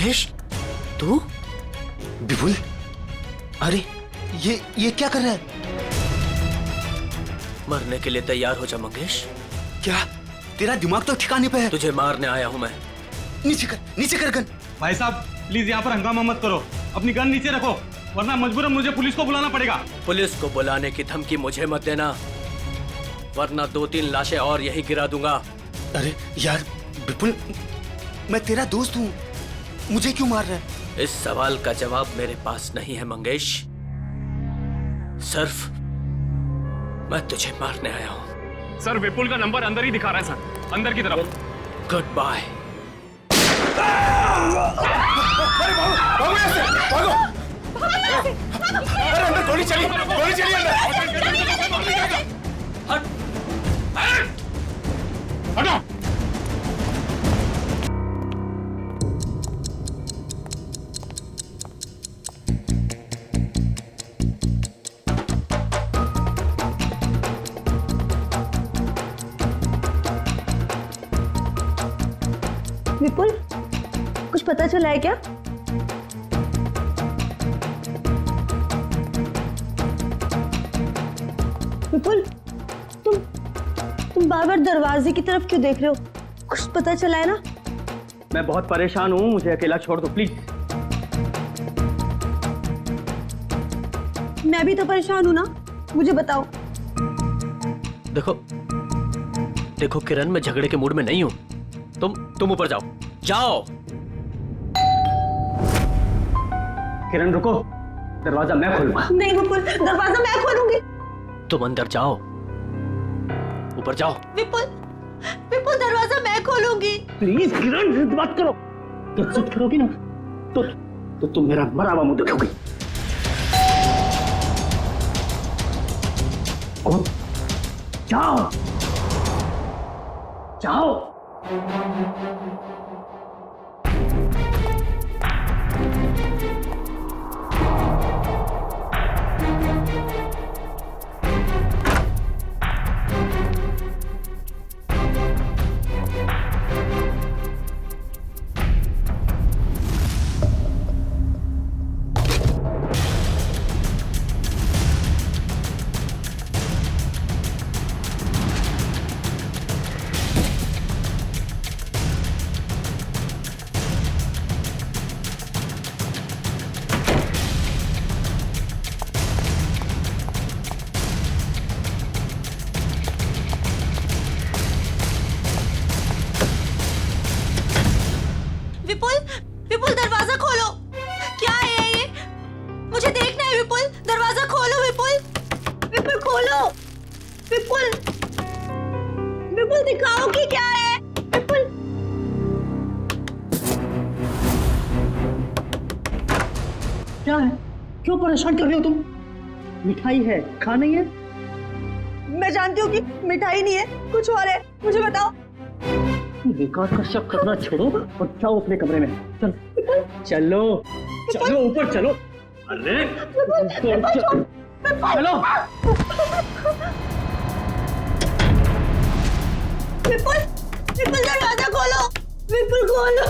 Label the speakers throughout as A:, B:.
A: मंगेश, तू?
B: विपुल, अरे ये क्या कर रहा है?
A: मरने के लिए तैयार हो जा मंगेश।
B: क्या तेरा दिमाग तो ठिकाने पे है?
A: तुझे मारने आया हूं मैं।
B: नीचे कर गन।
C: भाई साहब प्लीज यहाँ पर हंगामा मत करो, अपनी गन नीचे रखो, वरना मजबूरन मुझे पुलिस को बुलाना पड़ेगा।
A: पुलिस को बुलाने की धमकी मुझे मत देना, वरना 2-3 लाशें और यही गिरा दूंगा।
B: अरे यार विपुल, मैं तेरा दोस्त हूँ, मुझे क्यों मार रहा है?
A: इस सवाल का जवाब मेरे पास नहीं है मंगेश। सिर्फ मैं तुझे मारने आया हूँ।
C: सर विपुल का नंबर अंदर ही दिखा रहा है सर, अंदर की तरफ।
A: Good bye.
B: अरे अंदर गोली चली अंदर।
C: हटो।
D: विपुल, कुछ पता चला है क्या? विपुल, तुम बार बार दरवाजे की तरफ क्यों देख रहे हो? कुछ पता चला है ना?
C: मैं बहुत परेशान हूँ, मुझे अकेला छोड़ दो प्लीज।
D: मैं भी तो परेशान हूँ ना, मुझे बताओ।
A: देखो किरण, मैं झगड़े के मूड में नहीं हूं। तुम ऊपर जाओ।
C: किरण रुको, दरवाजा मैं खोलूंगा।
D: नहीं विपुल, दरवाजा मैं खोलूंगी।
A: तुम अंदर जाओ, ऊपर जाओ।
D: विपुल, दरवाजा मैं खोलूंगी।
C: प्लीज किरण, जिद मत करो। तो जिद करोगी ना तो तुम मेरा मरा हुआ मुंह देखोगी। जाओ।
D: विपुल, दरवाजा खोलो। क्या है ये? मुझे देखना है विपुल, दरवाजा खोलो विपुल खोलो। विपुल दिखाओ कि क्या है। विपुल,
C: क्या है? क्यों परेशान कर रहे हो तुम? मिठाई है, खाना ही है।
D: मैं जानती हूँ कि मिठाई नहीं है, कुछ और है, मुझे बताओ।
C: बेकार का शक करना छोड़ो और जाओ अपने कमरे में। चलो ऊपर चलो। अरे चलो।
D: विपुल दरवाजा खोलो। विपुल खोलो।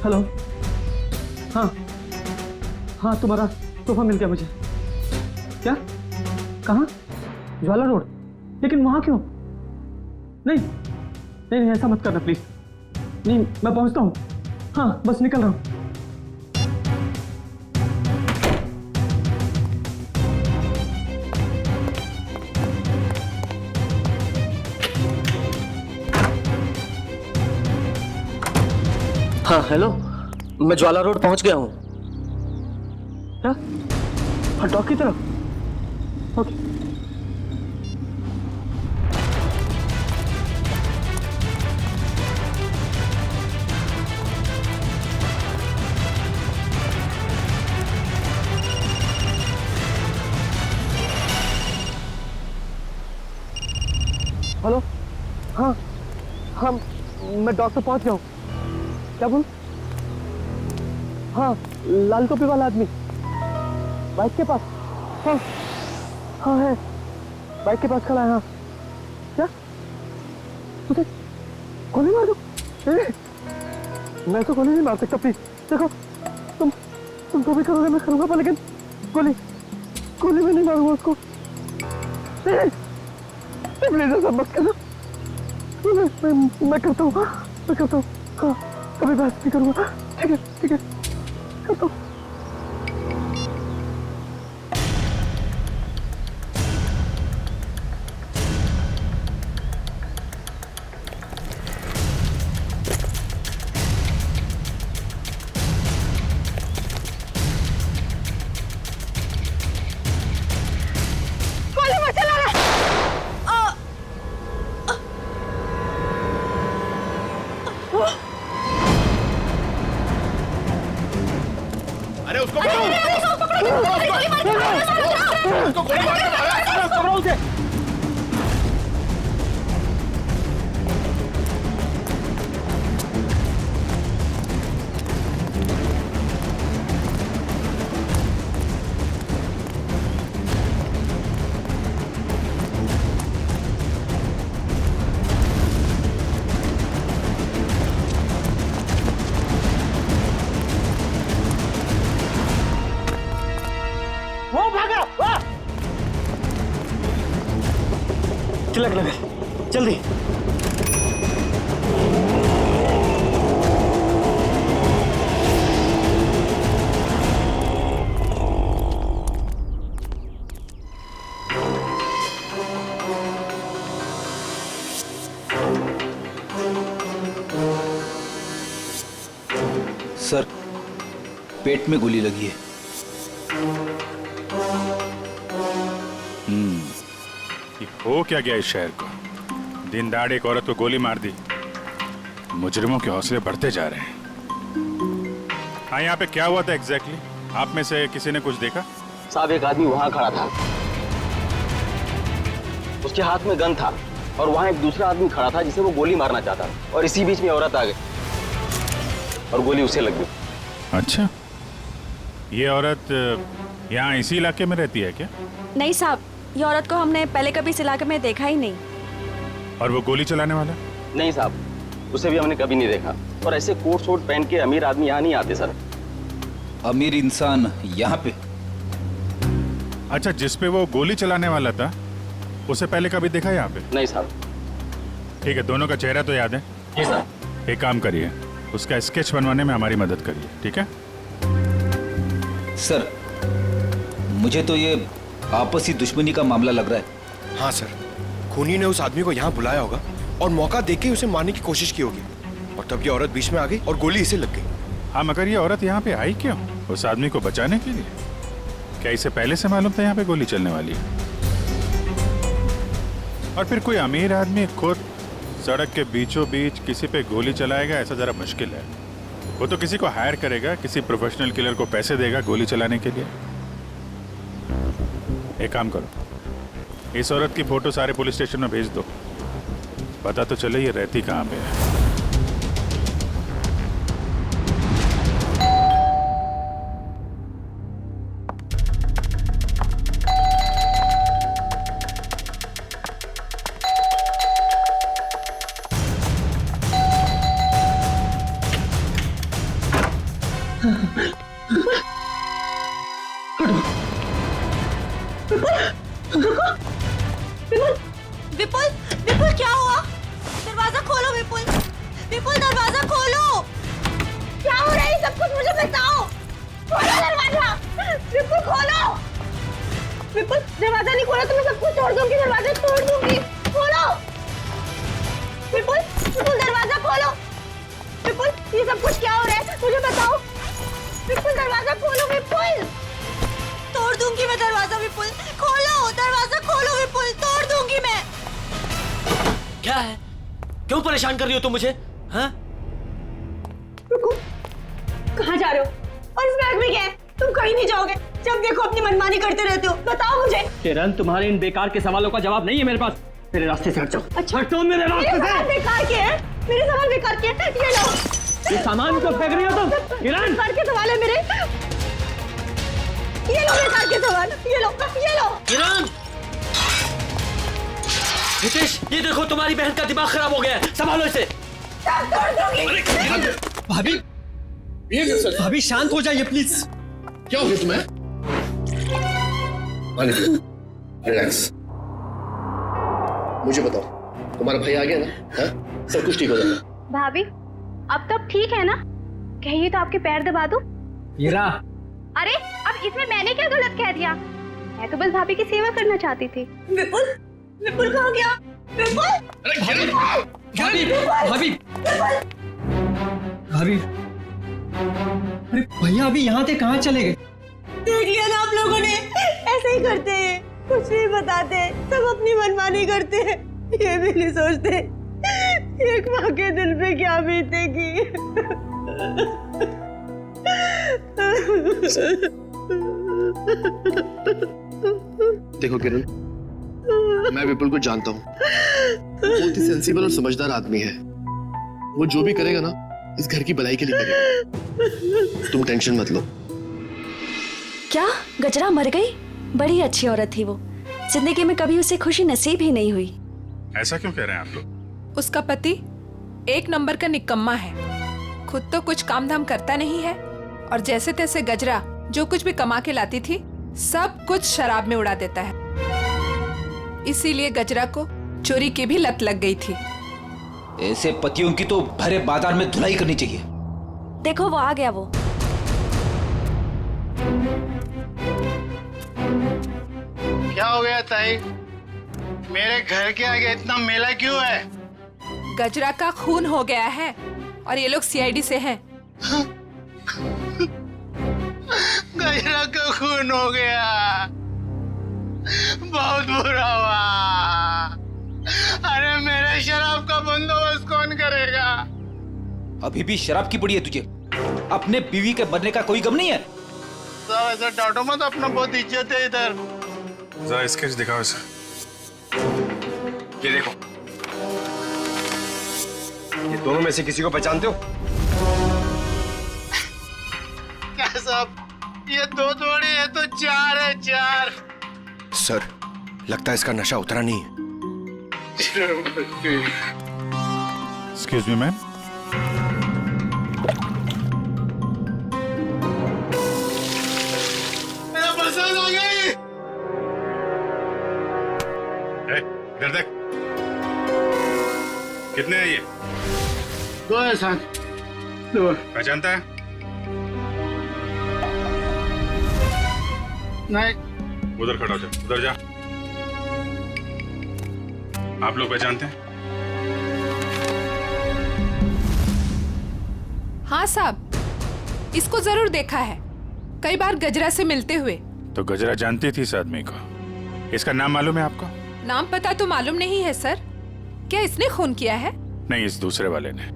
C: हेलो। हाँ तुम्हारा तोहफा मिल गया मुझे। क्या? कहाँ? ज्वाला रोड। लेकिन वहां क्यों? नहीं ऐसा मत करना प्लीज। नहीं, मैं पहुंचता हूँ। हाँ बस निकल रहा हूँ।
A: हाँ हेलो, मैं ज्वाला रोड पहुंच गया हूँ।
C: क्या? हाँ डॉक की तरफ। ओके। हेलो, हाँ हाँ, मैं डॉक्टर पहुंच गया हूँ। क्या बोल? हाँ, लाल टोपी वाला आदमी बाइक के पास। हाँ हाँ है, बाइक के पास खड़ा है। हाँ, क्या तुझे गोली मार दो? मैं तो गोली नहीं मार सकता। प्लीज देखो, तुम जो भी करोगे मैं करूंगा, पर लेकिन गोली मैं नहीं मारूंगा उसको। प्लीज ऐसा मत करना। मैं करता हूँ, मैं करता हूँ। हाँ, कभी बहस नहीं करूंगा। ठीक है ठीक है, करता हूँ।
B: अरे उसको गोली मारो उसे।
C: लग जल्दी।
E: सर, पेट में गोली लगी है।
F: हो क्या गया इस शहर को? दिन दहाड़े एक औरत को गोली मार दी। मुजरिमों के हौसले बढ़ते जा रहे हैं। हाँ, यहाँ पे क्या हुआ था एग्जैक्टली? आप में से किसी ने कुछ देखा?
G: साहब, एक आदमी वहां खड़ा था, उसके हाथ में गन था और वहां एक दूसरा आदमी खड़ा था जिसे वो गोली मारना चाहता था, और इसी बीच में औरत आ गई और गोली उसे लग गई।
F: अच्छा, ये औरत यहाँ इसी इलाके में रहती है क्या?
H: नहीं साहब, ये औरत को हमने पहले कभी इस इलाके में देखा ही नहीं।
F: और वो गोली चलाने वाला?
G: नहीं साहब, उसे भी हमने कभी नहीं देखा। और ऐसे कोट शोट पहन के अमीर आदमी यहाँ नहीं आते सर।
E: अमीर इंसान यहाँ पे?
F: अच्छा, जिस पे वो गोली चलाने वाला था उसे पहले कभी देखा यहाँ पे?
G: नहीं साहब।
F: ठीक है, दोनों का चेहरा तो याद है?
G: जी सर।
F: एक काम करिए, उसका स्केच बनवाने में हमारी मदद करिए, ठीक है?
E: सर, मुझे तो ये आपसी दुश्मनी का मामला लग रहा है।
B: हाँ सर, खूनी ने उस आदमी को यहाँ बुलाया होगा और मौका देख के उसे मारने की कोशिश की होगी, और तब ये औरत बीच में आ गई और गोली इसे लग गई।
F: हाँ, मगर ये औरत यहाँ पे आई क्यों? उस आदमी को बचाने के लिए? क्या इसे पहले से मालूम था यहाँ पे गोली चलने वाली है? और फिर कोई अमीर आदमी खुद सड़क के बीचों बीच किसी पे गोली चलाएगा, ऐसा जरा मुश्किल है। वो तो किसी को हायर करेगा, किसी प्रोफेशनल किलर को पैसे देगा गोली चलाने के लिए। एक काम करो, इस औरत की फोटो सारे पुलिस स्टेशन में भेज दो, पता तो चले ये रहती कहाँ पे है।
D: विपुल, विपुल क्या हुआ? दरवाजा खोलो विपुल, विपुल दरवाजा खोलो। क्या हो रहा है सब कुछ मुझे बताओ। खोलो दरवाजा, विपुल खोलो। विपुल दरवाजा नहीं खोला तो मैं सब कुछ तोड़ दूंगी, दरवाजा तोड़ दूंगी। खोलो विपुल, विपुल दरवाजा खोलो। विपुल ये सब कुछ क्या हो रहा है मुझे बताओ। विपुल दरवाजा खोलो, विपुल तोड़ दूंगी मैं दरवाजा। विपुल खोलो दरवाजा, खोलो विपुल, तोड़ दूंगी मैं।
A: क्या है? क्यों परेशान कर रही हो तुम मुझे? हाँ?
D: रुको, कहाँ जा रहे हो? और इस बैग में क्या है? तुम कहीं नहीं जाओगे, जब देखो अपनी मनमानी करते रहते हो। बताओ मुझे।
C: किरण, तुम्हारे इन बेकार के सवालों का जवाब नहीं है मेरे पास। मेरे रास्ते से हट जाओ।
D: अच्छा
C: हट जाओ मेरे रास्ते से।
D: बेकार के है, मेरे सामान बेकार के हैं। ये लो,
C: ये सामान तो फेंक रही हो तुम किरण।
D: बेकार के सवाल है मेरे। ये लो बेकार के सवाल, ये लो, ये लो।
A: किरण, हितेश, ये देखो तुम्हारी बहन का दिमाग खराब हो गया है, संभालो इसे।
I: भाभी भाभी शांत हो जाइए प्लीज।
J: क्या हो गया तुम्हें? रिलैक्स। मुझे बताओ, तुम्हारा भाई आ गया ना? हाँ? सब कुछ ठीक हो जाएगा।
K: भाभी अब तो ठीक है ना? कहिए तो आपके पैर दबा दूं?
I: हीरा,
K: अरे अब इसमें मैंने क्या गलत कह दिया? मैं तो बस भाभी की सेवा करना चाहती थी।
D: विपुल, विपुल कहाँ गया? विपुल,
I: भाभी भाभी भाभी, अरे भैया अभी यहाँ से कहाँ चले गए?
D: देख लिया ना आप लोगों ने, ऐसे ही करते हैं, कुछ नहीं बताते, सब अपनी मनमानी करते हैं, ये भी नहीं सोचते एक माँ के दिल पे क्या बीतेगी।
J: देखो किरण, मैं विपुल को जानता हूँ। वो बहुत ही सेंसिबल और समझदार आदमी है। वो जो भी करेगा ना, इस घर की भलाई के लिए करेगा। तुम टेंशन मत लो।
H: क्या गजरा मर गई? बड़ी अच्छी औरत थी वो, जिंदगी में कभी उसे खुशी नसीब ही नहीं हुई।
F: ऐसा क्यों कह रहे हैं आप लोग?
L: उसका पति एक नंबर का निकम्मा है, खुद तो कुछ काम धाम करता नहीं है और जैसे तैसे गजरा जो कुछ भी कमा के लाती थी सब कुछ शराब में उड़ा देता है। इसीलिए गजरा को चोरी की भी लत लग गई थी।
E: ऐसे पतियों की तो भरे बाजार में धुलाई करनी चाहिए।
H: देखो वो आ गया वो।
M: क्या हो गया ताई? मेरे घर के आगे इतना मेला क्यों है?
L: गजरा का खून हो गया है और ये लोग सीआईडी से हैं।
M: गजरा का खून हो गया, बहुत बुरा हुआ। अरे मेरे शराब का बंदोबस्त कौन करेगा?
E: अभी भी शराब की पड़ी है तुझे? अपने बीवी के मरने का कोई गम नहीं है?
M: सब ऐसा डांटो मत, अपना बहुत इज्जत है इधर।
F: जरा स्केच दिखाओ इसे।
B: ये देखो, ये दोनों में से किसी को पहचानते हो?
M: क्या सब? ये दो थोड़ी है तो चार है, चार।
B: सर, लगता है इसका नशा उतरा नहीं है।
F: Excuse me ma'am.
M: मेरा बरसात आ गई।
F: इधर देख, कितने हैं ये?
M: दो है साथ। दो।
F: पहचानता है?
M: नहीं।
F: उधर खड़ा हो जा, उधर जा। आप लोग पहचानते हैं?
L: हाँ साहब, इसको जरूर देखा है, कई बार गजरा से मिलते हुए।
F: तो गजरा जानती थी इस आदमी को। इसका नाम मालूम है आपको?
L: नाम पता तो मालूम नहीं है सर। क्या इसने खून किया है?
F: नहीं, इस दूसरे वाले ने।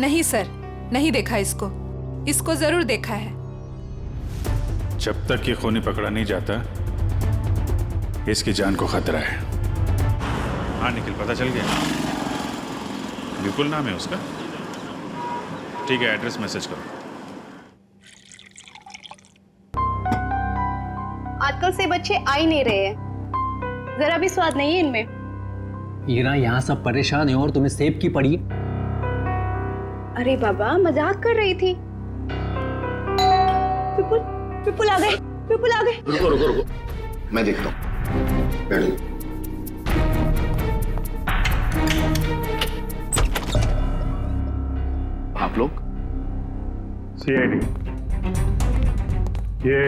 L: नहीं सर, नहीं देखा इसको। इसको जरूर देखा है।
F: जब तक ये खूनी पकड़ा नहीं जाता, इसकी जान को खतरा है। हाँ निखिल, पता चल गया? विपुल नाम है उसका? ठीक है, एड्रेस मैसेज करो।
K: आजकल से बच्चे आ ही नहीं रहे हैं, जरा भी स्वाद नहीं है इनमें।
I: हीरा, यहाँ सब परेशान है और तुम्हें सेब की पड़ी।
K: अरे बाबा, मजाक कर रही थी।
D: विपुल, विपुल आ गए, विपुल आ गए।
J: रुको रुको रुको, मैं देखता हूँ। बैठो। आप लोग?
F: सीआईडी। ये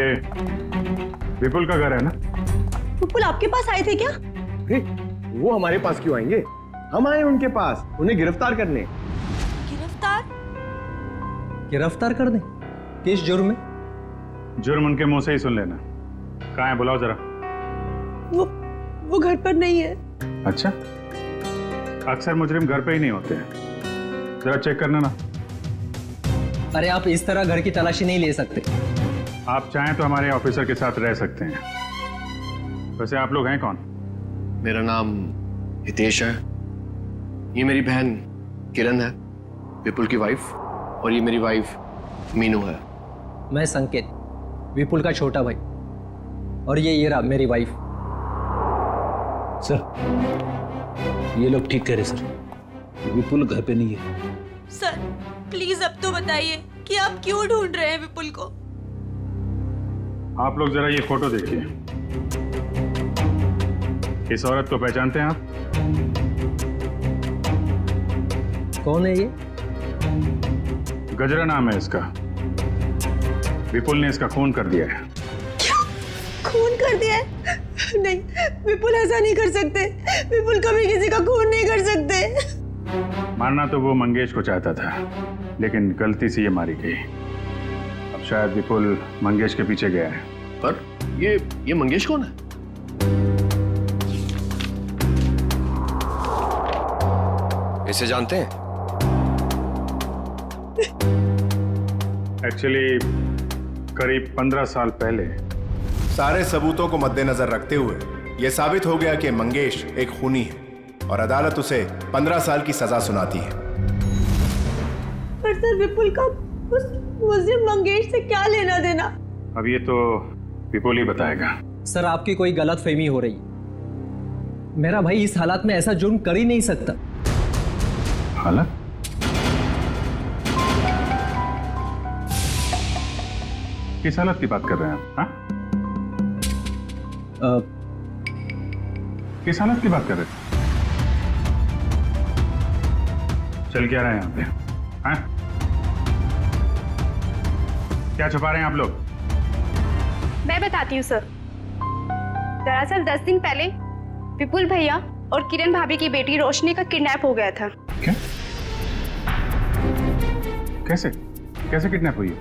F: विपुल का घर है ना?
D: विपुल आपके पास आए थे क्या?
C: वो हमारे पास क्यों आएंगे? हम आए उनके पास, उन्हें गिरफ्तार करने।
D: गिरफ्तार?
I: गिरफ्तार कर दें? किस जुर्म में?
F: जुर्म उनके मुंह से ही सुन लेना। कहाँ है, बुलाओ जरा।
D: वो घर पर नहीं है।
F: अच्छा, अक्सर मुजरिम घर पे ही नहीं होते हैं, जरा चेक करना ना।
I: अरे आप इस तरह घर की तलाशी नहीं ले सकते।
F: आप चाहें तो हमारे ऑफिसर के साथ रह सकते हैं। वैसे आप लोग हैं कौन?
J: मेरा नाम हितेश है। ये मेरी बहन किरण है, विपुल की वाइफ, और ये मेरी वाइफ मीनू है।
I: मैं संकेत, विपुल का छोटा भाई, और ये रहा मेरी वाइफ।
E: सर ये लोग ठीक कह रहे सर, विपुल घर पे नहीं है।
D: सर प्लीज अब तो बताइए कि आप क्यों ढूंढ रहे हैं विपुल को।
F: आप लोग जरा ये फोटो देखिए। इस औरत को पहचानते हैं आप?
I: कौन है ये?
F: गजरा नाम है इसका। विपुल ने इसका खून कर दिया है।
D: खून कर दिया है? नहीं, विपुल ऐसा नहीं कर सकते। विपुल कभी किसी का खून नहीं कर सकते।
F: मारना तो वो मंगेश को चाहता था, लेकिन गलती से ये मारी गई। अब शायद विपुल मंगेश के पीछे गया है।
J: पर ये मंगेश कौन है?
B: इसे जानते हैं?
F: एक्चुअली करीब 15 साल पहले
N: सारे सबूतों को मद्देनजर रखते हुए यह साबित हो गया कि मंगेश एक खूनी है और अदालत उसे 15 साल की सजा सुनाती है।
D: पर सर विपुल का उस मुझे मंगेश से क्या लेना देना?
F: अब ये तो विपुल ही बताएगा।
I: सर आपकी कोई गलतफहमी हो रही। मेरा भाई इस हालात में ऐसा जुर्म कर ही नहीं सकता।
F: हालत? किस हालत की बात कर रहे हैं आप? हाँ? किस हालत की बात कर रहे हैं? चल क्या रहे हैं यहाँ पे? हाँ? क्या छुपा रहे हैं आप लोग?
K: मैं बताती हूँ सर। दरअसल 10 दिन पहले विपुल भैया और किरण भाभी की बेटी रोशनी का किडनैप हो गया था।
F: क्या? कैसे किडनैप हुई है?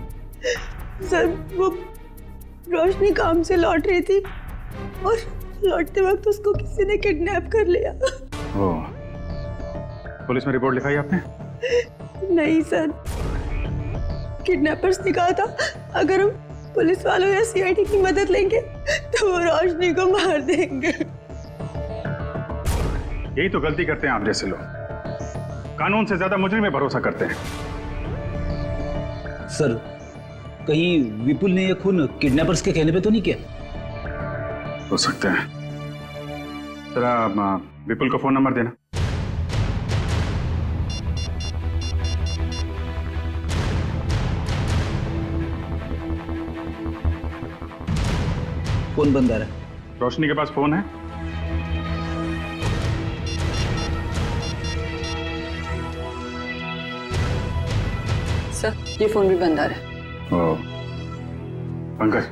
D: सर वो रोशनी काम से लौट रही थी और लौटते वक्त उसको किसी ने किडनैप कर लिया।
F: ओह, पुलिस में रिपोर्ट लिखाई आपने?
D: नहीं सर, किडनैपर्स ने कहा था अगर हम पुलिस वालों या सीआईडी की मदद लेंगे तो वो रोशनी को मार देंगे।
F: यही तो गलती करते हैं आप जैसे लोग, कानून से ज्यादा मुजरिम में भरोसा करते हैं।
E: सर कहीं विपुल ने यह खून किडनैपर्स के कहने पे तो नहीं किया?
F: हो सकता है। जरा विपुल को फोन नंबर देना।
E: फोन बंद आ रहा है।
F: रोशनी के पास फोन है?
O: सर ये फोन भी बंद आ रहा है।
F: पंकज,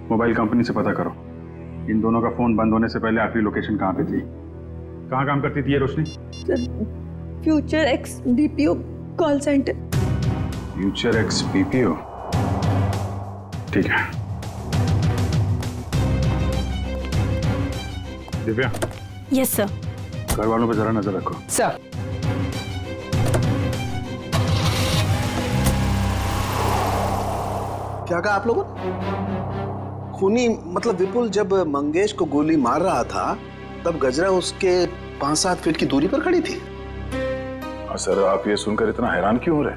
F: मोबाइल कंपनी से पता करो इन दोनों का फोन बंद होने से पहले आखिरी लोकेशन कहाँ पे थी। कहाँ काम करती थी ये Roshni?
D: Future X BPO call centre.
F: Future X BPO, ठीक है। दिव्या।
O: Yes sir.
F: घर वालों पर जरा नजर रखो।
I: सर।
P: क्या कहा आप लोगों ने? खूनी मतलब विपुल जब मंगेश को गोली मार रहा था तब गजरा उसके 5-7 फीट की दूरी पर खड़ी थी।
N: सर आप ये सुनकर इतना हैरान क्यों हो रहे?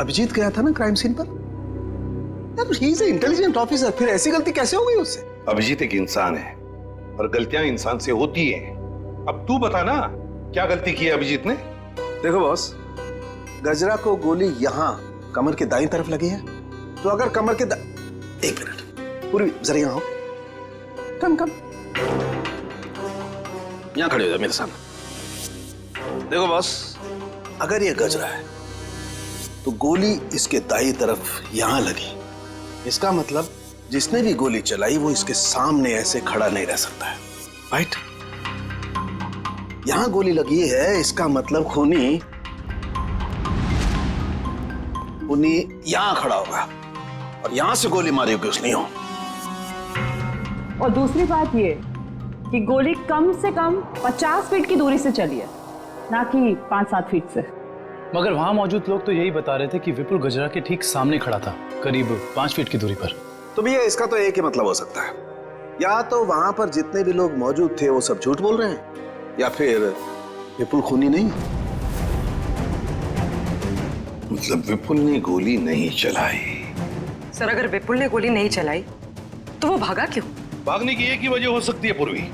P: अभिजीत गया था ना क्राइम सीन पर। यार ही इज इंटेलिजेंट ऑफिसर, फिर ऐसी गलती कैसे हो गई उससे?
Q: अभिजीत एक इंसान है और गलतियां इंसान से होती हैं। अब तू बता ना क्या गलती की है अभिजीत ने?
P: देखो बॉस, गजरा को गोली यहाँ कमर के दाईं तरफ लगी है, तो अगर कमर के एक मिनट पूरी जरा यहाँ हो। कम यहाँ खड़े हो जाओ मेरे सामने। देखो बॉस, अगर ये गजरा है तो गोली इसके दाईं तरफ यहां लगी, इसका मतलब जिसने भी गोली चलाई वो इसके सामने ऐसे खड़ा नहीं रह सकता है, राइट? यहां गोली लगी है, इसका मतलब खूनी यहां खड़ा होगा और यहां से गोली मारी होगी उसने।
O: और दूसरी बात ये कि गोली कम से कम 50 फीट की दूरी से चली है, ना कि 5-7 फीट से।
R: मगर वहां मौजूद लोग तो यही बता रहे थे कि विपुल गजरा के ठीक सामने खड़ा था, करीब 5 फीट की दूरी पर।
P: तो भैया इसका तो एक ही मतलब हो सकता है या तो वहां पर जितने भी लोग मौजूद थे वो सब झूठ बोल रहे हैं, या फिर विपुल खूनी नहीं।
Q: मतलब विपुल ने गोली नहीं चलाई।
S: सर अगर विपुल ने गोली नहीं चलाई तो वो भागा क्यों?
Q: भागने की एक ही वजह हो सकती है पूर्वी,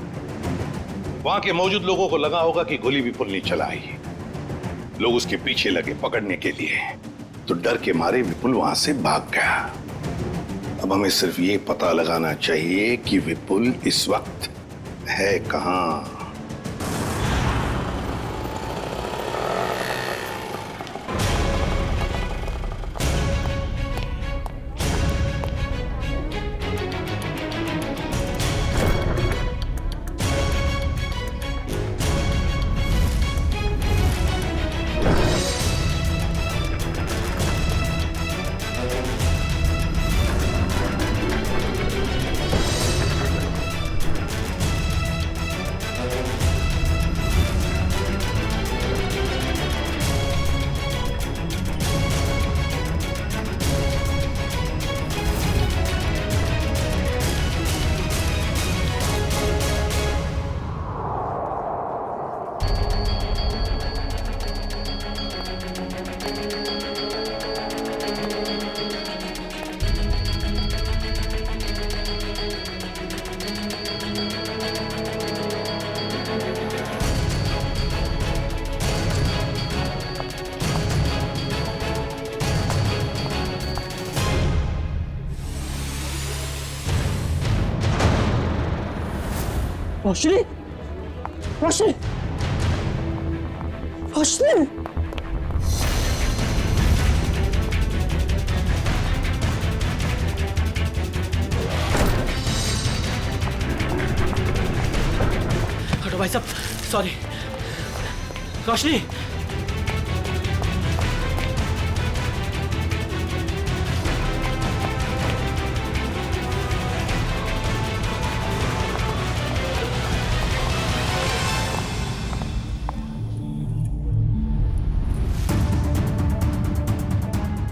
Q: वहां के मौजूद लोगों को लगा होगा कि गोली विपुल ने चलाई। लोग उसके पीछे लगे पकड़ने के लिए, तो डर के मारे विपुल वहां से भाग गया। अब हमें सिर्फ ये पता लगाना चाहिए कि विपुल इस वक्त है कहां।
C: रोशनी, रोशनी, रोशनी। हटो भाई साहब, सॉरी। रोशनी,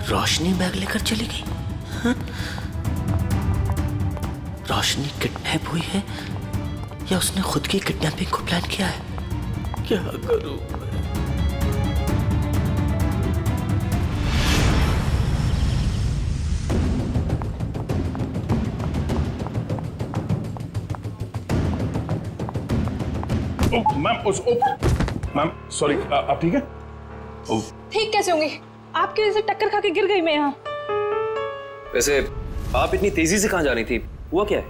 A: रोशनी बैग लेकर चली गई। हाँ? रोशनी किडनैप हुई है या उसने खुद की किडनैपिंग को प्लान किया है? क्या करूं मैं?
F: मैम सॉरी, आप ठीक है?
K: ठीक कैसे होंगे? आपकी वजह से टक्कर खा के गिर गई मैं यहाँ।
T: वैसे आप इतनी तेजी से कहाँ जा रही थी? हुआ क्या है?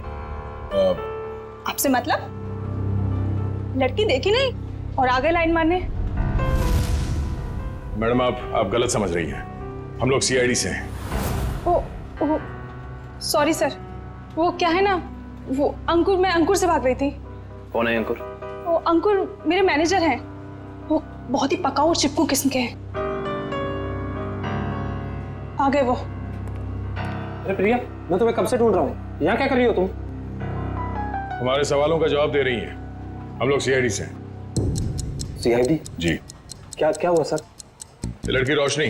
K: आपसे मतलब? लड़की देखी नहीं और आ गए लाइन मारने।
F: मैडम आप गलत समझ रही हैं। हम लोग सीआईडी से हैं।
K: ओ सॉरी सर। वो क्या है ना, वो अंकुर, मैं अंकुर से भाग रही थी।
T: कौन है अंकुर?
K: वो अंकुर मेरे मैनेजर हैं। वो बहुत ही पकाऊ और चिपकू किस्म के हैं। आ गए वो।
I: अरे प्रिया, मैं तुम्हें कब से ढूंढ रहा हूँ। यहाँ क्या कर रही हो तुम?
F: हमारे सवालों का जवाब दे रही हैं। हम लोग सीआईडी से हैं।
I: सीआईडी?
F: जी।
I: क्या क्या हुआ सर?
F: ये लड़की रोशनी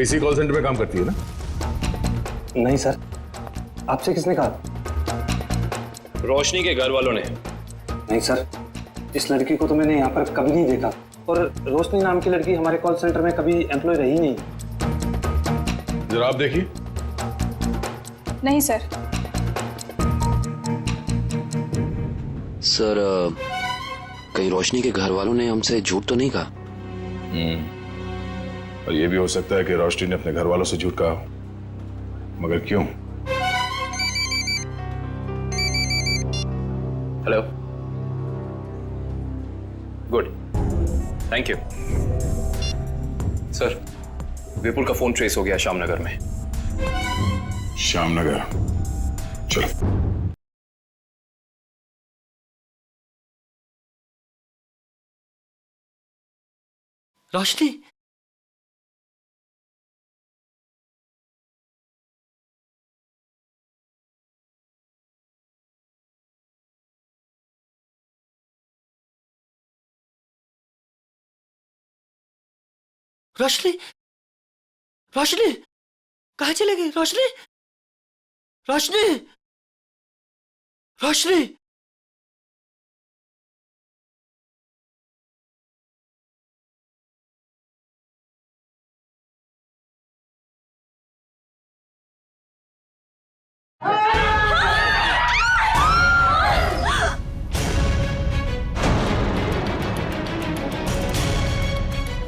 F: इसी कॉल सेंटर में काम करती है ना?
I: नहीं सर, आपसे किसने कहा?
T: रोशनी के घर वालों ने।
I: नहीं सर, इस लड़की को तो मैंने यहाँ पर कभी नहीं देखा, और रोशनी नाम की लड़की हमारे कॉल सेंटर में कभी एम्प्लॉय रही नहीं।
F: जरा आप देखिए।
K: नहीं सर।
T: सर कहीं रोशनी के घर वालों ने हमसे झूठ तो नहीं कहा?
F: और ये भी हो सकता है कि रोशनी ने अपने घर वालों से झूठ कहा, मगर क्यों?
T: Hello, good, thank you. Sir Vipul का फोन ट्रेस हो गया श्यामनगर में।
F: श्यामनगर? चलो।
A: रोशनी, रोशनी, रोशनी, कहाँ चले गई रोशनी? रोशनी। रोशनी,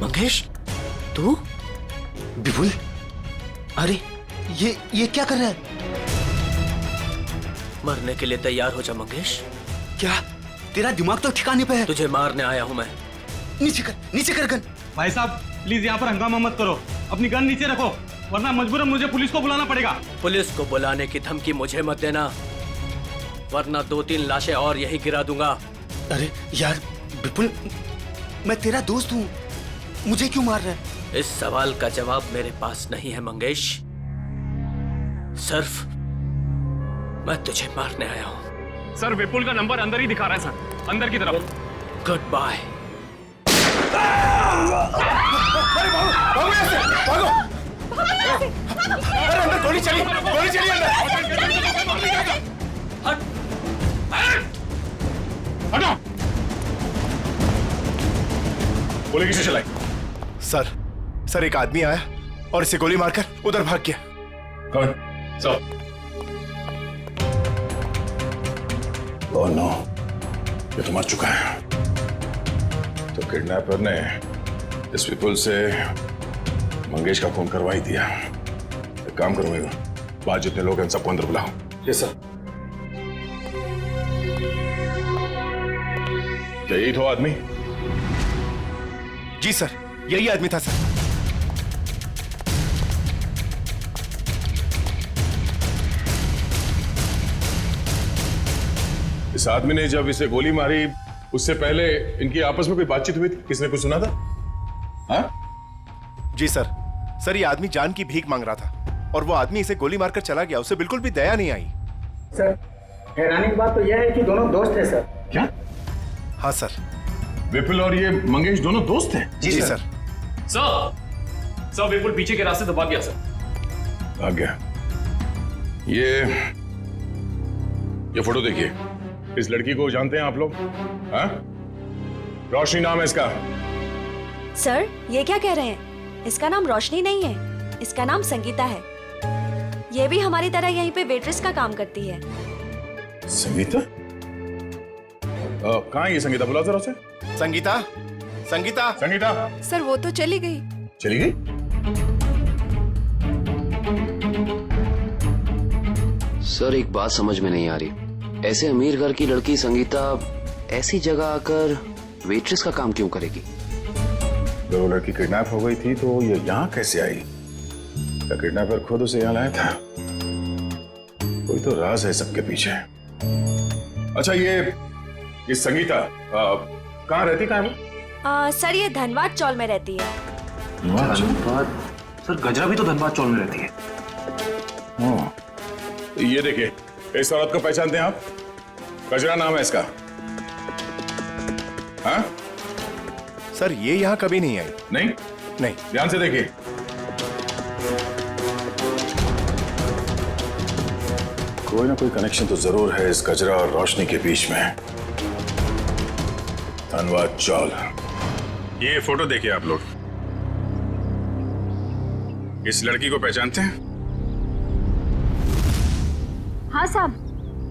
A: मंगेश, तू?
U: विपुल, अरे ये क्या कर रहा है?
A: मरने के लिए तैयार हो जा मंगेश।
U: क्या तेरा दिमाग तो ठिकाने पे है?
A: तुझे मारने आया हूं मैं।
U: नीचे कर गन।
V: भाई साहब प्लीज यहाँ पर हंगामा मत करो, अपनी गन नीचे रखो, वरना मजबूरन मुझे पुलिस को बुलाना पड़ेगा।
A: पुलिस को बुलाने की धमकी मुझे मत देना, वरना 2-3 लाशें और यही गिरा दूंगा।
U: अरे यार विपुल, मैं तेरा दोस्त हूँ, मुझे क्यों मार रहा है?
A: इस सवाल का जवाब मेरे पास नहीं है मंगेश। सिर्फ मैं तुझे मारने आया हूं।
V: सर विपुल का नंबर अंदर ही दिखा रहा है सर, अंदर की तरफ।
A: Good bye.
B: अरे अंदर गोली चली अंदर।
F: हटो। गोली किसे चलाई?
N: सर एक आदमी आया और इसे गोली मारकर उधर भाग गया।
F: कौन? सर।
Q: ओह नो, ये तो मर चुका है। तो किडनैपर ने इस विपुल से मंगेश का खून करवा ही दिया। एक काम करो मेरे, बाहर जितने लोग हैं सबको अंदर बुलाओ।
U: Yes sir.
Q: क्या यही तो आदमी?
N: जी सर, यही आदमी था सर।
Q: इस आदमी ने जब इसे गोली मारी उससे पहले इनकी आपस में कोई बातचीत हुई थी? किसने कुछ सुना था? हाँ?
N: जी सर ये आदमी जान की भीख मांग रहा था और वो आदमी इसे गोली मारकर चला गया। उसे बिल्कुल भी दया नहीं आई।
C: सर हैरानी की बात तो यह है कि दोनों दोस्त हैं सर।
Q: क्या?
N: हाँ सर।
Q: विपुल और ये मंगेश दोनों दोस्त हैं?
N: जी सर।
T: सर विपुल पीछे के रास्ते से भाग गया सर।
Q: भाग गया? ये फोटो देखिए। इस लड़की को जानते हैं आप लोग? हाँ? रोशनी नाम है इसका।
H: सर ये क्या कह रहे हैं? इसका नाम रोशनी नहीं है, इसका नाम संगीता है। ये भी हमारी तरह यहीं पे वेट्रेस का काम करती है।
Q: संगीता? कहाँ है ये संगीता? बुलाओ जरा उसे।
N: संगीता।
L: सर वो तो चली गई।
Q: चली गई?
W: सर एक बात समझ में नहीं आ रही, ऐसे अमीर घर की लड़की संगीता ऐसी जगह आकर वेट्रेस का काम क्यों करेगी?
Q: जब वो लड़की किडनैप हो गई थी तो ये यहाँ कैसे आई? क्या किडनैपर खुद उसे यहाँ लाया था? कोई तो राज है सबके पीछे। अच्छा ये संगीता कहाँ रहती? कहाँ है वो?
H: सर ये धनबाद चौल में रहती है।
I: धनबाद? सर गजरा भी तो धनबाद चौल में रहती है।
Q: ये देखिए, इस औरत को पहचानते हैं आप? गजरा नाम है इसका। हाँ?
N: सर ये यहाँ कभी नहीं आई।
Q: नहीं? ध्यान से देखिए। कोई ना कोई कनेक्शन तो जरूर है इस गजरा और रोशनी के बीच में। धनबाद चौल।
F: ये फोटो देखिए आप लोग। इस लड़की को पहचानते हैं?
K: हाँ साहब,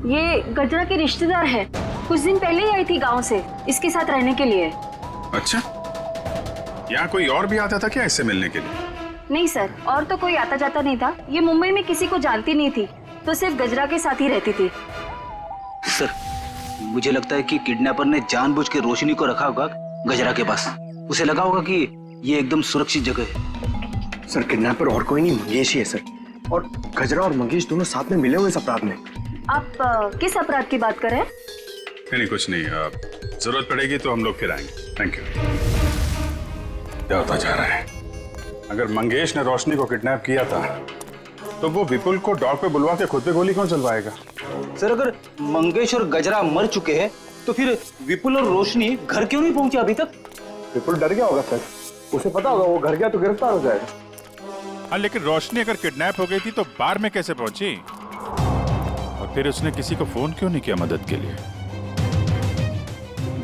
K: ये गजरा की रिश्तेदार है। कुछ दिन पहले ही आई थी गांव से इसके साथ रहने के लिए।
F: अच्छा, यहाँ कोई और भी आता था क्या इससे मिलने के लिए?
K: नहीं सर, और तो कोई आता जाता नहीं था। ये मुंबई में किसी को जानती नहीं थी, तो सिर्फ गजरा के साथ ही रहती थी।
E: सर मुझे लगता है कि किडनैपर ने जानबूझ के रोशनी को रखा होगा गजरा के पास। उसे लगा होगा कि ये एकदम सुरक्षित जगह है।
U: सर किडनैपर और कोई नहीं, मंगेश ही है सर। और गजरा और मंगेश दोनों साथ में मिले हुए इस अपराध में।
K: आप किस अपराध की बात कर रहे हैं?
F: नहीं कुछ नहीं, जरूरत पड़ेगी तो हम लोग फिर आएंगे। Thank you. क्या होता जा रहा है? अगर मंगेश ने रोशनी को किडनैप किया था तो वो विपुल को डॉग पे बुलवा के खुद पे गोली कौन चलवाएगा?
E: सर अगर मंगेश और गजरा मर चुके हैं तो फिर विपुल और रोशनी घर क्यों नहीं पहुंचे अभी तक?
U: विपुल डर गया होगा सर, उसे पता होगा वो घर गया तो गिरफ्तार हो जाएगा।
F: हाँ लेकिन रोशनी अगर किडनैप हो गई थी तो बार में कैसे पहुंची? और फिर उसने किसी को फोन क्यों नहीं किया मदद के लिए?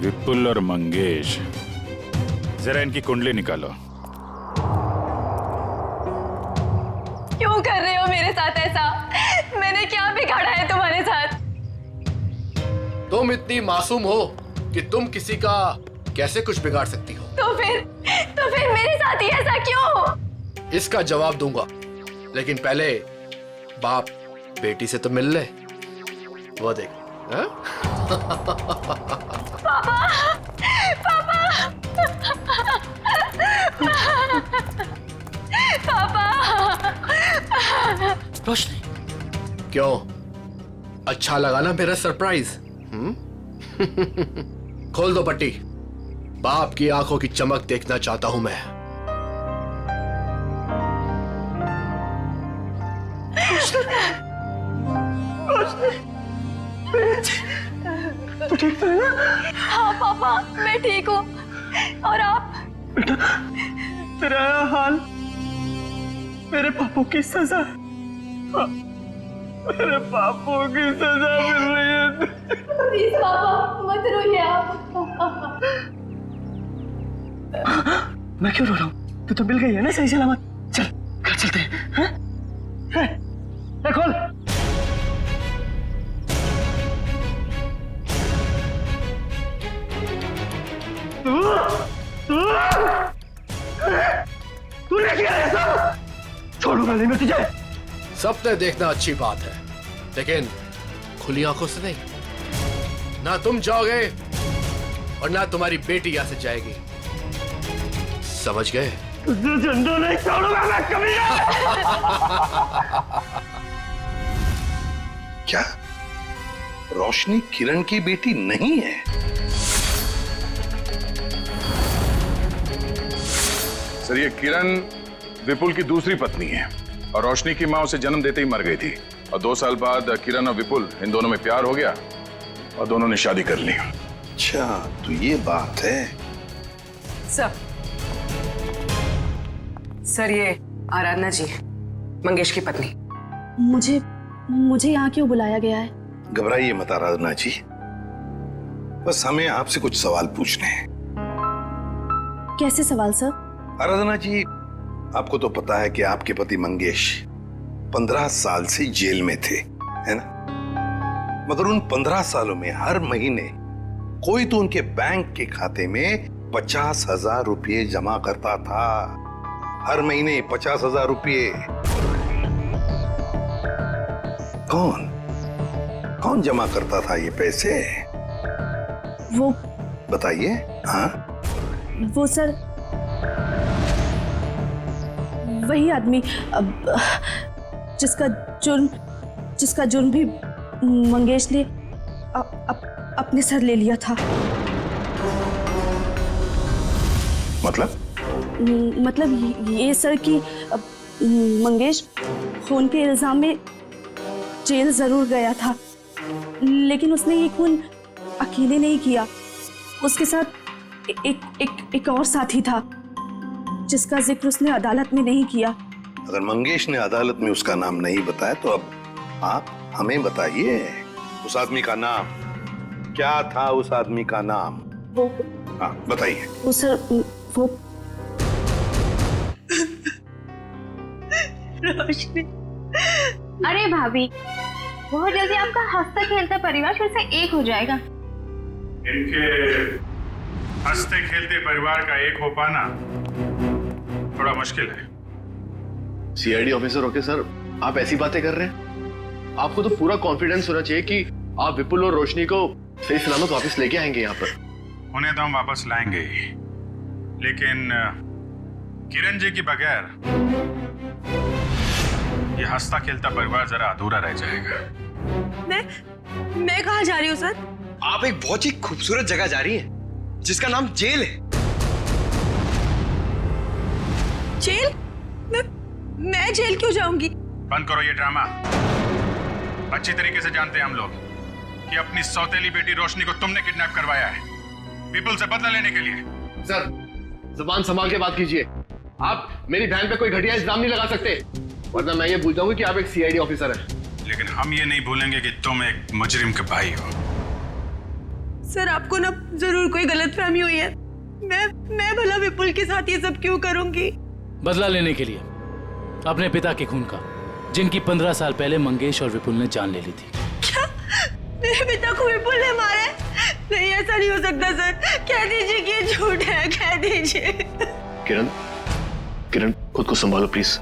F: विपुल और मंगेश, जरा इनकी कुंडली निकालो।
D: क्यों कर रहे हो मेरे साथ ऐसा? मैंने क्या बिगाड़ा है तुम्हारे साथ?
G: तुम इतनी मासूम हो कि तुम किसी का कैसे कुछ बिगाड़ सकती हो?
D: तो फिर मेरे साथ ही ऐसा क्यों?
G: इसका जवाब दूंगा, लेकिन पहले बाप बेटी से तो मिल ले। वो देख। हाँ?
D: पापा, पापा, पापा।
A: रोशनी,
G: क्यों? अच्छा लगा ना मेरा सरप्राइज? खोल दो पट्टी। बाप की आंखों की चमक देखना चाहता हूं मैं।
C: तू ठीक तो है ना?
D: हाँ पापा, मैं ठीक हूँ। और आप?
C: बेटा, तेरा हाल मेरे पापों की सजा है। हाँ, मेरे पापों की सजा मिल रही है।
D: प्लीज पापा, मत रोइए आप।
C: मैं क्यों रो रहा हूँ? तू तो मिल गई है ना सही सलामत। चल घर चलते हैं। हाँ? खोल। तूने किया है सब? छोड़ूंगा नहीं मैं तुझे।
G: सपने देखना अच्छी बात है, लेकिन खुली आंखों से नहीं। ना तुम जाओगे और ना तुम्हारी बेटी यहां से जाएगी, समझ गए?
C: तुझे जिंदा नहीं छोड़ूंगा मैं कभी।
Q: क्या रोशनी किरण की बेटी नहीं है?
F: सर, ये किरण विपुल की दूसरी पत्नी है और रोशनी की मां उसे जन्म देते ही मर गई थी और 2 साल बाद किरण और विपुल इन दोनों में प्यार हो गया और दोनों ने शादी कर ली।
Q: अच्छा, तो ये बात है।
S: सर ये आराधना जी, मंगेश की पत्नी।
H: मुझे यहाँ क्यों बुलाया गया है?
Q: घबराइए मत आराधना जी, बस हमें आपसे कुछ सवाल पूछने हैं।
H: कैसे सवाल सर?
Q: आराधना जी, आपको तो पता है कि आपके पति मंगेश 15 साल से जेल में थे, है ना? मगर उन 15 सालों में हर महीने कोई तो उनके बैंक के खाते में 50,000 रुपये जमा करता था। हर महीने 50,000 रुपये। कौन जमा करता था ये पैसे?
H: वो
Q: बताइए। हाँ,
H: वो सर, वही आदमी जिसका जुर्म भी मंगेश ने अपने सर ले लिया था। मतलब ये सर कि मंगेश खून के इल्जाम में जेल जरूर गया था, लेकिन उसने ये खून अकेले नहीं किया। उसके साथ एक और साथी था जिसका जिक्र उसने अदालत में नहीं किया।
Q: अगर मंगेश ने अदालत में उसका नाम नहीं बताया तो अब आप हमें बताइए, उस आदमी का नाम क्या था? उस आदमी का नाम
H: वो,
Q: हाँ बताइए।
H: वो सर, वो
D: रोशनी। अरे भाभी, बहुत जल्दी आपका हंसता खेलता परिवार फिर से एक हो जाएगा।
F: इनके हंसते खेलते परिवार का एक हो पाना थोड़ा मुश्किल है।
G: सीआईडी ऑफिसर होके सर आप ऐसी बातें कर रहे हैं? आपको तो पूरा कॉन्फिडेंस होना चाहिए कि आप विपुल और रोशनी को सही सलामत वापस लेके आएंगे यहाँ पर।
F: उन्हें तो हम वापस लाएंगे, लेकिन किरण जी के बगैर ये हंसता खेलता परिवार जरा अधूरा रह जाएगा।
S: मैं कहाँ जा रही हूँ सर?
U: आप एक बहुत ही खूबसूरत जगह जा रही हैं, जिसका नाम जेल है।
S: जेल? मैं जेल क्यों जाऊंगी?
F: बंद करो ये ड्रामा। अच्छी तरीके से जानते हैं हम लोग कि अपनी सौतेली बेटी रोशनी को तुमने किडनैप करवाया है विपुल से बदला लेने के लिए।
G: सर जुबान संभाल के बात कीजिए। आप मेरी बहन पे कोई घटिया इल्जाम नहीं लगा सकते, वरना मैं ये भूल जाऊंगी कि आप एक सीआईडी ऑफिसर हैं।
F: लेकिन हम ये नहीं भूलेंगे कि तुम एक मुजरिम के भाई हो।
D: सर आपको ना जरूर कोई गलतफहमी हुई है। मैं भला विपुल के साथ ये सब क्यों करूंगी?
R: बदला लेने के लिए, अपने पिता के खून का, जिनकी 15 साल पहले मंगेश और विपुल ने जान ले ली थी।
D: क्या मेरे पिता को विपुल ने मारा है? नहीं, ऐसा नहीं हो सकता सर। कह दीजिए कि ये झूठ है, कह दीजिए।
I: किरण खुद को संभालो प्लीज।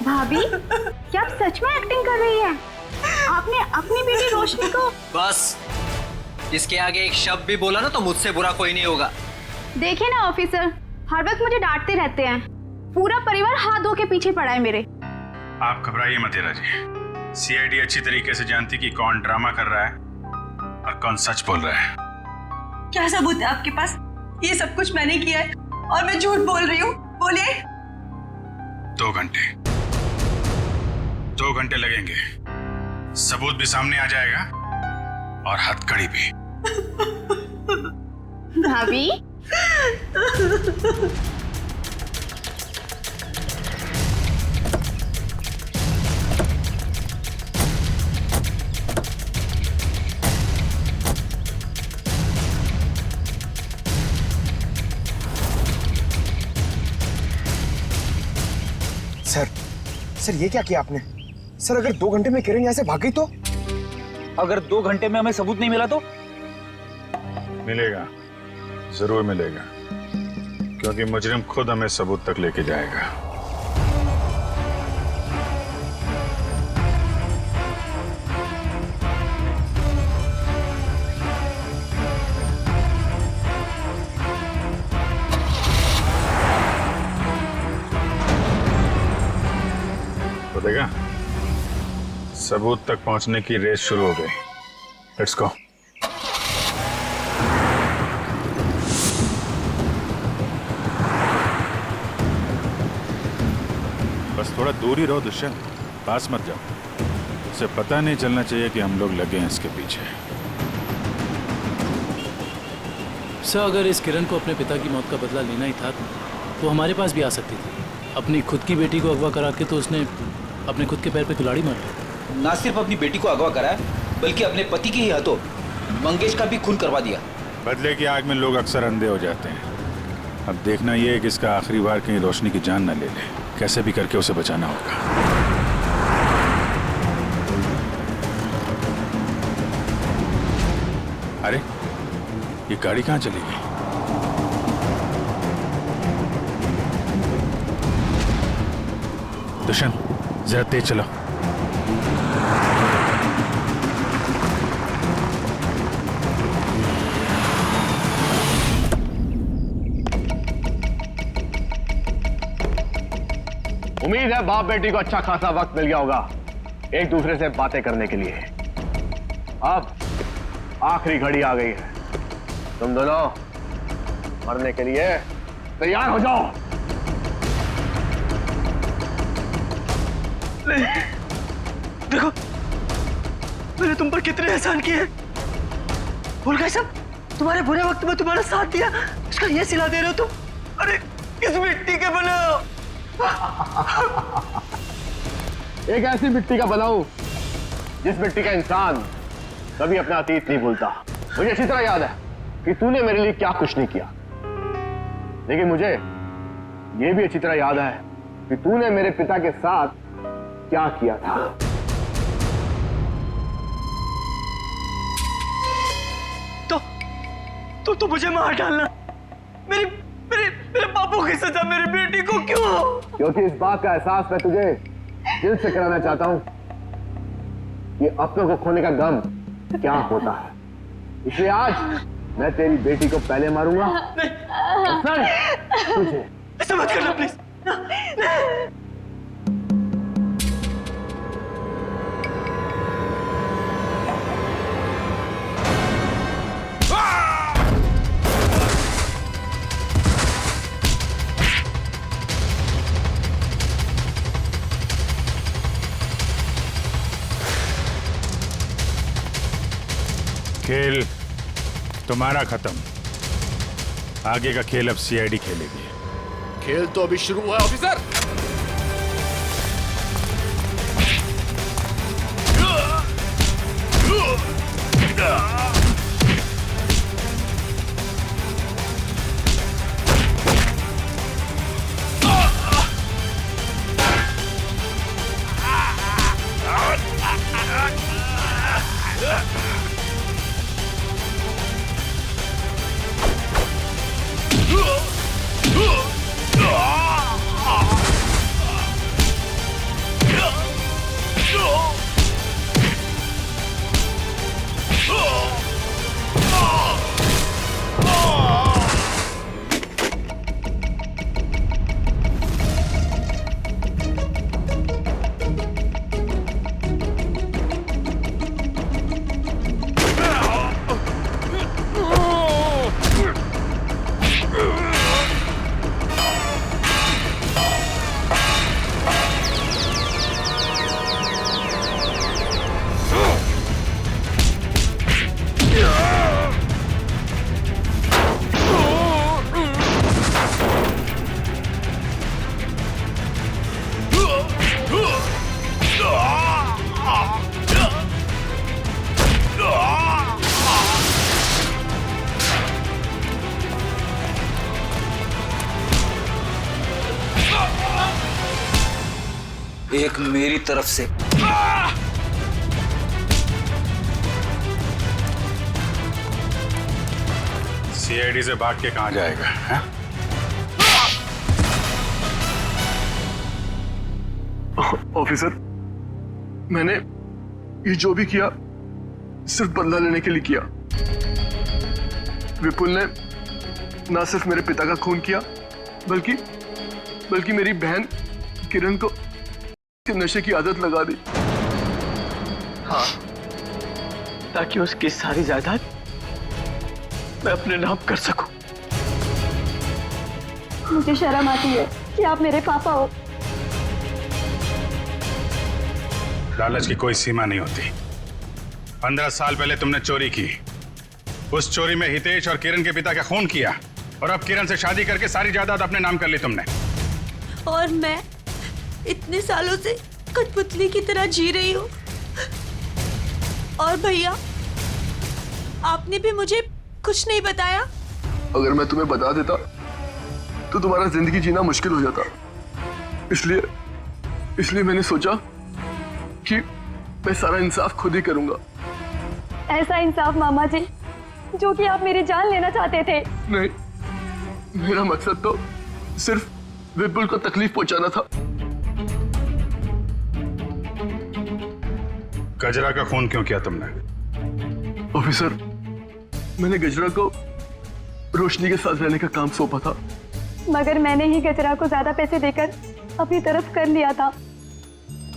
K: भाभी, क्या आप सच में एक्टिंग कर रही हैं? आपने अपनी बेटी रोशनी को...
J: बस, इसके आगे एक शब्द भी बोला ना तो मुझसे बुरा कोई नहीं होगा।
K: देखिए ना ऑफिसर, हर वक्त मुझे डांटते रहते हैं। पूरा परिवार हाथ धो के पीछे पड़ा है मेरे।
F: आप घबराइए मत हीरा जी। सीआईडी अच्छी तरीके से जानती कि कौन ड्रामा कर रहा है और कौन सच बोल रहा है।
D: क्या सबूत है आपके पास? ये सब कुछ मैंने किया है और मैं झूठ बोल रही हूँ। बोलिए।
F: 2 घंटे 2 घंटे लगेंगे। सबूत भी सामने आ जाएगा और हथकड़ी भी।
K: भाभी,
B: सर ये क्या किया आपने? सर अगर 2 घंटे में किरण यहाँ से भाग गई तो?
E: अगर 2 घंटे में हमें सबूत नहीं मिला तो?
F: मिलेगा, जरूर मिलेगा, क्योंकि मुजरिम खुद हमें सबूत तक लेके जाएगा। तो देखा, सबूत तक पहुंचने की रेस शुरू हो गई। Let's go. बस थोड़ा दूर ही रहो दुष्यंत, पास मत जाओ। उसे पता नहीं चलना चाहिए कि हम लोग लगे हैं इसके पीछे।
R: सर, अगर इस किरण को अपने पिता की मौत का बदला लेना ही था तो हमारे पास भी आ सकती थी। अपनी खुद की बेटी को अगवा करा के तो उसने अपने खुद के पैर पे कुल्हाड़ी मार दी।
E: ना सिर्फ अपनी बेटी को अगवा कराया, बल्कि अपने पति के ही हाथों मंगेश का भी खून करवा दिया।
F: बदले की आग में लोग अक्सर अंधे हो जाते हैं। अब देखना यह है कि इसका आखिरी बार कहीं रोशनी की जान न ले ले। कैसे भी करके उसे बचाना होगा। अरे ये गाड़ी कहाँ चली गई? दुष्यंत, जरा तेज चलो।
G: उम्मीद है बाप बेटी को अच्छा खासा वक्त मिल गया होगा एक दूसरे से बातें करने के लिए। अब आखिरी घड़ी आ गई है। तुम दोनों मरने के लिए तैयार हो जाओ।
C: देखो, मैंने तुम पर कितने एहसान किए। भूल गए सब? तुम्हारे बुरे वक्त में तुम्हारा साथ दिया, उसका ये सिला दे रहे हो तुम? अरे किस मिट्टी के बने हो?
G: एक ऐसी मिट्टी का बनाऊं जिस मिट्टी का इंसान कभी अपना अतीत नहीं भूलता। मुझे अच्छी तरह याद है कि तूने मेरे लिए क्या कुछ नहीं किया, लेकिन मुझे यह भी अच्छी तरह याद है कि तूने मेरे पिता के साथ क्या किया था।
C: तो मुझे मार डालना, मेरे पापों की सजा मेरी बेटी को क्यों?
G: क्योंकि इस बात का एहसास मैं तुझे दिल से कराना चाहता हूं कि अपनों को खोने का गम क्या होता है। इसलिए आज मैं तेरी बेटी को पहले मारूंगा और फिर तुझे।
C: ऐसा मत करना प्लीज।
F: खेल तुम्हारा खत्म। आगे का खेल अब सीआईडी खेलेगी।
G: खेल तो अभी शुरू हुआ है ऑफिसर।
E: देख मेरी तरफ से।
F: सीआईडी से भाग के कहां जाएगा है?
G: ऑफिसर, मैंने ये जो भी किया सिर्फ बदला लेने के लिए किया। विपुल ने ना सिर्फ मेरे पिता का खून किया बल्कि मेरी बहन किरण को नशे की आदत लगा दी।
C: हाँ, ताकि उसकी सारी जायदाद मैं अपने नाम कर सकूं।
H: मुझे शर्म आती है कि आप मेरे पापा हो।
F: लालच की कोई सीमा नहीं होती। 15 साल पहले तुमने चोरी की, उस चोरी में हितेश और किरण के पिता का खून किया, और अब किरण से शादी करके सारी जायदाद अपने नाम कर ली तुमने।
D: और मैं इतने सालों से कठपुतली की तरह जी रही हूँ। और भैया, आपने भी मुझे कुछ नहीं बताया।
G: अगर मैं तुम्हें बता देता तो तुम्हारा जिंदगी जीना मुश्किल हो जाता। इसलिए मैंने सोचा कि मैं सारा इंसाफ खुद ही करूंगा।
H: ऐसा इंसाफ मामा जी जो कि आप मेरी जान लेना चाहते थे।
G: नहीं, मेरा मकसद तो सिर्फ विपुल को तकलीफ पहुंचाना था।
F: गजरा का खून क्यों किया तुमने?
G: ऑफिसर, मैंने गजरा को रोशनी के साथ रहने का काम सौंपा था,
H: मगर मैंने ही गजरा को ज्यादा पैसे देकर अपनी तरफ कर लिया था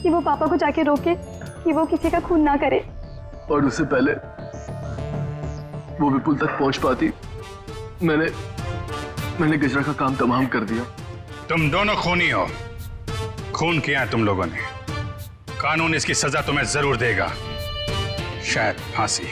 H: कि वो पापा को जाके रोके कि वो किसी का खून ना करे।
G: और उससे पहले वो विपुल तक पहुंच पाती, मैंने गजरा का काम तमाम कर दिया।
F: तुम दोनों खूनी हो, खून किया है तुम लोगों ने। कानून इसकी सजा तुम्हें जरूर देगा, शायद फांसी।